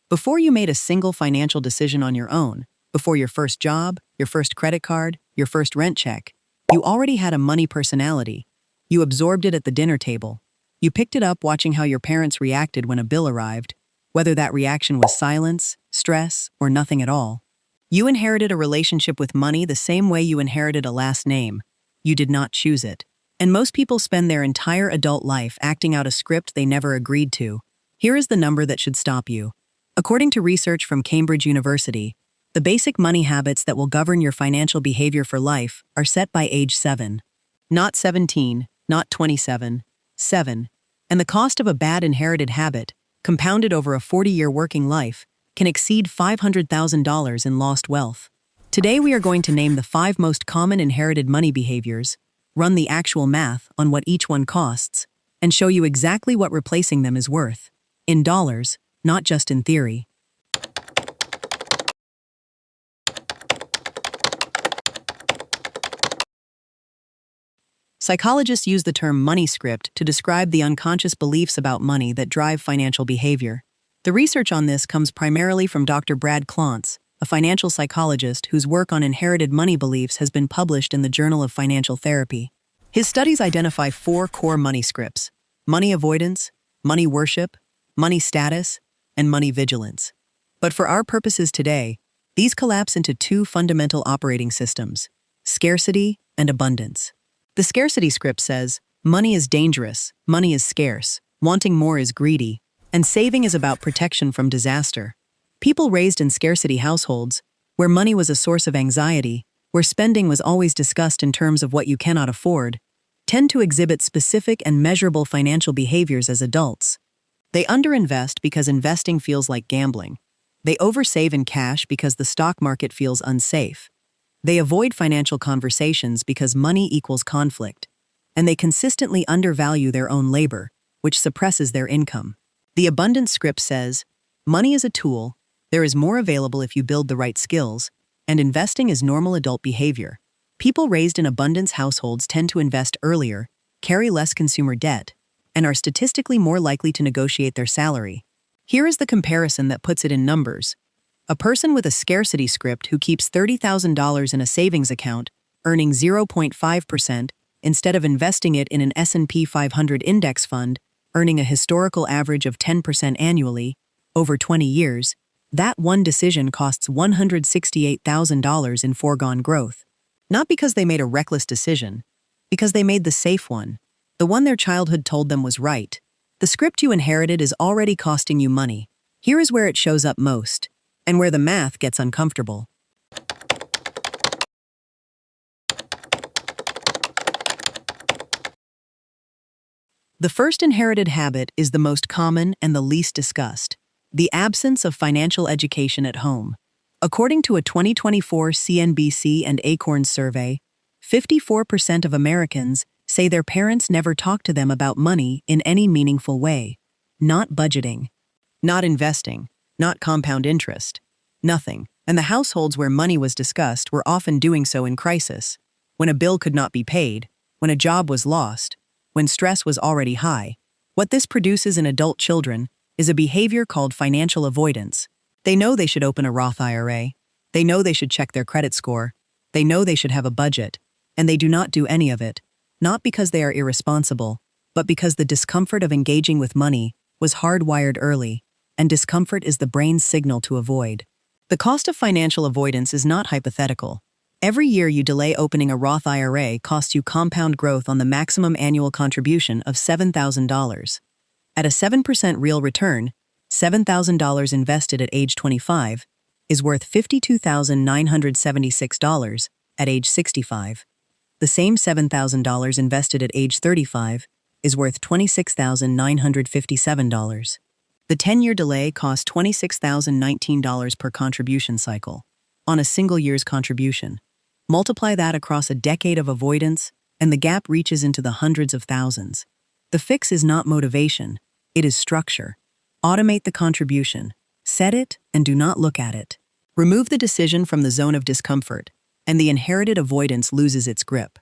Before you made a single financial decision on your own, before your first job, your first credit card, your first rent check, you already had a money personality. You absorbed it at the dinner table. You picked it up watching how your parents reacted when a bill arrived, whether that reaction was silence, stress, or nothing at all. You inherited a relationship with money the same way you inherited a last name. You did not choose it. And most people spend their entire adult life acting out a script they never agreed to. Here is the number that should stop you. According to research from Cambridge University, the basic money habits that will govern your financial behavior for life are set by age 7. Not 17, not 27, 7. And the cost of a bad inherited habit, compounded over a 40-year working life, can exceed $500,000 in lost wealth. Today we are going to name the 5 most common inherited money behaviors, run the actual math on what each one costs, and show you exactly what replacing them is worth. In dollars, not just in theory. Psychologists use the term money script to describe the unconscious beliefs about money that drive financial behavior. The research on this comes primarily from Dr. Brad Klontz, a financial psychologist whose work on inherited money beliefs has been published in the Journal of Financial Therapy. His studies identify 4 core money scripts: money avoidance, money worship, money status, and money vigilance. But for our purposes today, these collapse into 2 fundamental operating systems: scarcity and abundance. The scarcity script says, money is dangerous, money is scarce, wanting more is greedy, and saving is about protection from disaster. People raised in scarcity households, where money was a source of anxiety, where spending was always discussed in terms of what you cannot afford, tend to exhibit specific and measurable financial behaviors as adults. They underinvest because investing feels like gambling. They oversave in cash because the stock market feels unsafe. They avoid financial conversations because money equals conflict. And they consistently undervalue their own labor, which suppresses their income. The abundance script says, money is a tool, there is more available if you build the right skills, and investing is normal adult behavior. People raised in abundance households tend to invest earlier, carry less consumer debt, and are statistically more likely to negotiate their salary. Here is the comparison that puts it in numbers. A person with a scarcity script who keeps $30,000 in a savings account, earning 0.5%, instead of investing it in an S&P 500 index fund, earning a historical average of 10% annually, over 20 years, that one decision costs $168,000 in foregone growth. Not because they made a reckless decision, because they made the safe one, the one their childhood told them was right. The script you inherited is already costing you money. Here is where it shows up most, and where the math gets uncomfortable. The first inherited habit is the most common and the least discussed: the absence of financial education at home. According to a 2024 CNBC and Acorns survey, 54% of Americans say their parents never talked to them about money in any meaningful way. Not budgeting, not investing, not compound interest, nothing. And the households where money was discussed were often doing so in crisis, when a bill could not be paid, when a job was lost, when stress was already high. What this produces in adult children is a behavior called financial avoidance. They know they should open a Roth IRA. They know they should check their credit score. They know they should have a budget. And they do not do any of it, not because they are irresponsible, but because the discomfort of engaging with money was hardwired early, and discomfort is the brain's signal to avoid. The cost of financial avoidance is not hypothetical. Every year you delay opening a Roth IRA costs you compound growth on the maximum annual contribution of $7,000. At a 7% real return, $7,000 invested at age 25 is worth $52,976 at age 65. The same $7,000 invested at age 35 is worth $26,957. The 10-year delay costs $26,019 per contribution cycle, on a single year's contribution. Multiply that across a decade of avoidance, and the gap reaches into the hundreds of thousands. The fix is not motivation, it is structure. Automate the contribution, set it, and do not look at it. Remove the decision from the zone of discomfort, and the inherited avoidance loses its grip.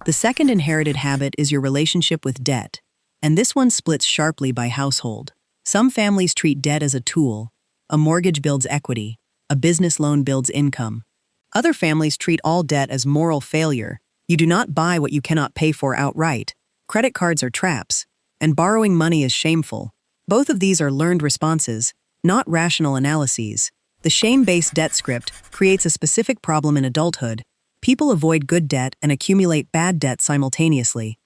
The second inherited habit is your relationship with debt, and this one splits sharply by household. Some families treat debt as a tool. A mortgage builds equity, a business loan builds income. Other families treat all debt as moral failure. You do not buy what you cannot pay for outright. Credit cards are traps, and borrowing money is shameful. Both of these are learned responses, not rational analyses. The shame-based debt script creates a specific problem in adulthood. People avoid good debt and accumulate bad debt simultaneously.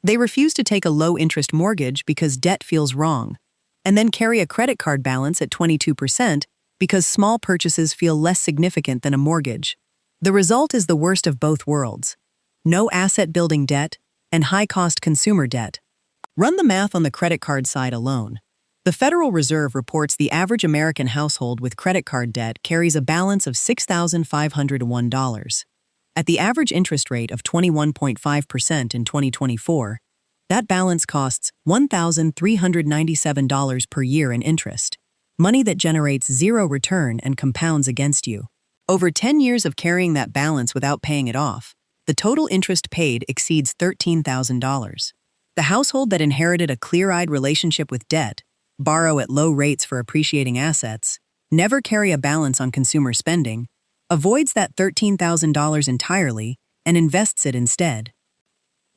They refuse to take a low-interest mortgage because debt feels wrong, and then carry a credit card balance at 22% because small purchases feel less significant than a mortgage. The result is the worst of both worlds: no asset-building debt and high-cost consumer debt. Run the math on the credit card side alone. The Federal Reserve reports the average American household with credit card debt carries a balance of $6,501. At the average interest rate of 21.5% in 2024, that balance costs $1,397 per year in interest, money that generates zero return and compounds against you. Over 10 years of carrying that balance without paying it off, the total interest paid exceeds $13,000. The household that inherited a clear-eyed relationship with debt, borrow at low rates for appreciating assets, never carry a balance on consumer spending, avoids that $13,000 entirely and invests it instead.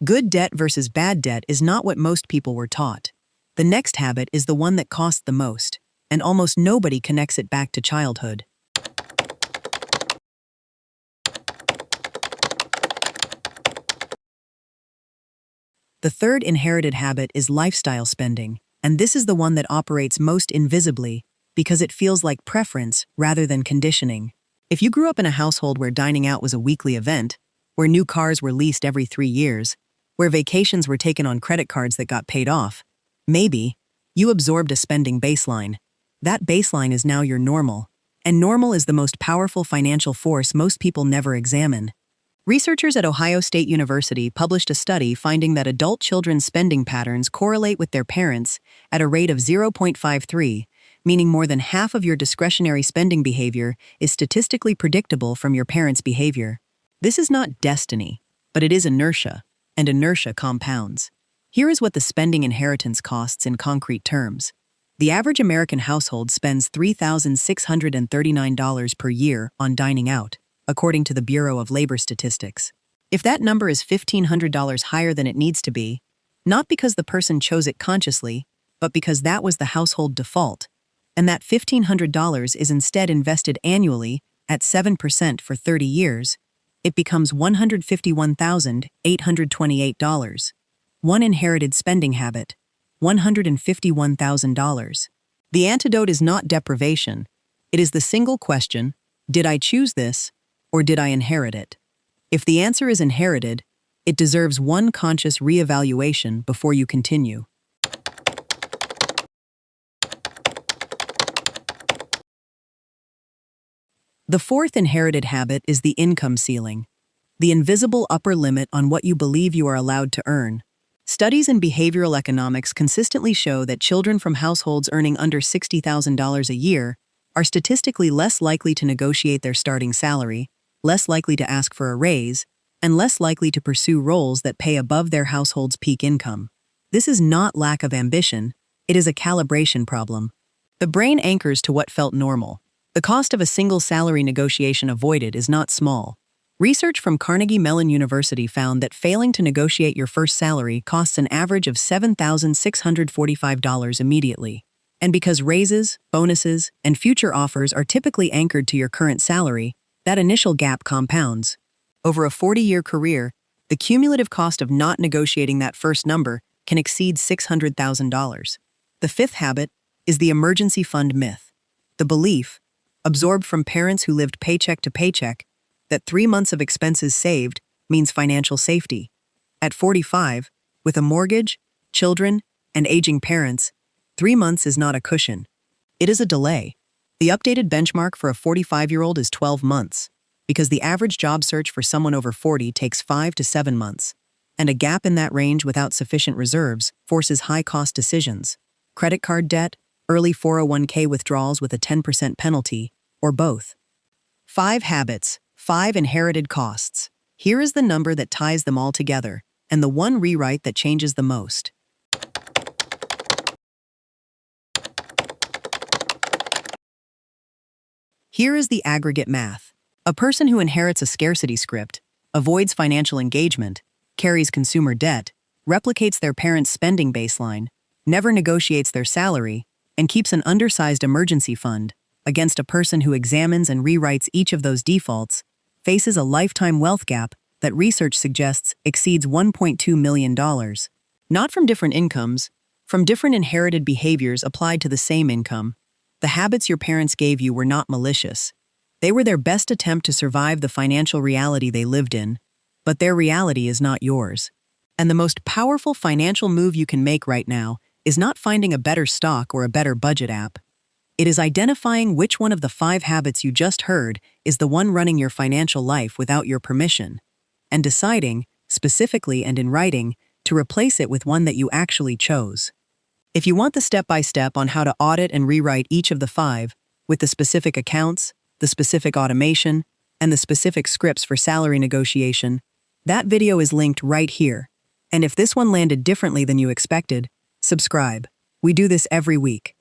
Good debt versus bad debt is not what most people were taught. The next habit is the one that costs the most, and almost nobody connects it back to childhood. The third inherited habit is lifestyle spending, and this is the one that operates most invisibly because it feels like preference rather than conditioning. If you grew up in a household where dining out was a weekly event, where new cars were leased every 3 years, where vacations were taken on credit cards that got paid off, maybe you absorbed a spending baseline. That baseline is now your normal, and normal is the most powerful financial force most people never examine. Researchers at Ohio State University published a study finding that adult children's spending patterns correlate with their parents at a rate of 0.53, meaning more than half of your discretionary spending behavior is statistically predictable from your parents' behavior. This is not destiny, but it is inertia, and inertia compounds. Here is what the spending inheritance costs in concrete terms. The average American household spends $3,639 per year on dining out, according to the Bureau of Labor Statistics. If that number is $1,500 higher than it needs to be, not because the person chose it consciously, but because that was the household default, and that $1,500 is instead invested annually at 7% for 30 years, it becomes $151,828. One inherited spending habit, $151,000. The antidote is not deprivation. It is the single question, did I choose this, or did I inherit it? If the answer is inherited, it deserves one conscious reevaluation before you continue. The fourth inherited habit is the income ceiling, the invisible upper limit on what you believe you are allowed to earn. Studies in behavioral economics consistently show that children from households earning under $60,000 a year are statistically less likely to negotiate their starting salary, less likely to ask for a raise, and less likely to pursue roles that pay above their household's peak income. This is not lack of ambition, it is a calibration problem. The brain anchors to what felt normal. The cost of a single salary negotiation avoided is not small. Research from Carnegie Mellon University found that failing to negotiate your first salary costs an average of $7,645 immediately. And because raises, bonuses, and future offers are typically anchored to your current salary, that initial gap compounds. Over a 40-year career, the cumulative cost of not negotiating that first number can exceed $600,000. The fifth habit is the emergency fund myth. The belief, absorbed from parents who lived paycheck to paycheck, that 3 months of expenses saved means financial safety. At 45, with a mortgage, children, and aging parents, 3 months is not a cushion. It is a delay. The updated benchmark for a 45-year-old is 12 months, because the average job search for someone over 40 takes 5 to 7 months, and a gap in that range without sufficient reserves forces high-cost decisions: credit card debt, early 401k withdrawals with a 10% penalty, or both. 5 habits, 5 inherited costs. Here is the number that ties them all together, and the one rewrite that changes the most. Here is the aggregate math. A person who inherits a scarcity script, avoids financial engagement, carries consumer debt, replicates their parents' spending baseline, never negotiates their salary, and keeps an undersized emergency fund, against a person who examines and rewrites each of those defaults, faces a lifetime wealth gap that research suggests exceeds $1.2 million. Not from different incomes, from different inherited behaviors applied to the same income. The habits your parents gave you were not malicious. They were their best attempt to survive the financial reality they lived in, but their reality is not yours. And the most powerful financial move you can make right now is not finding a better stock or a better budget app. It is identifying which one of the 5 habits you just heard is the one running your financial life without your permission, and deciding, specifically and in writing, to replace it with one that you actually chose. If you want the step-by-step on how to audit and rewrite each of the 5, with the specific accounts, the specific automation, and the specific scripts for salary negotiation, that video is linked right here. And if this one landed differently than you expected, subscribe. We do this every week.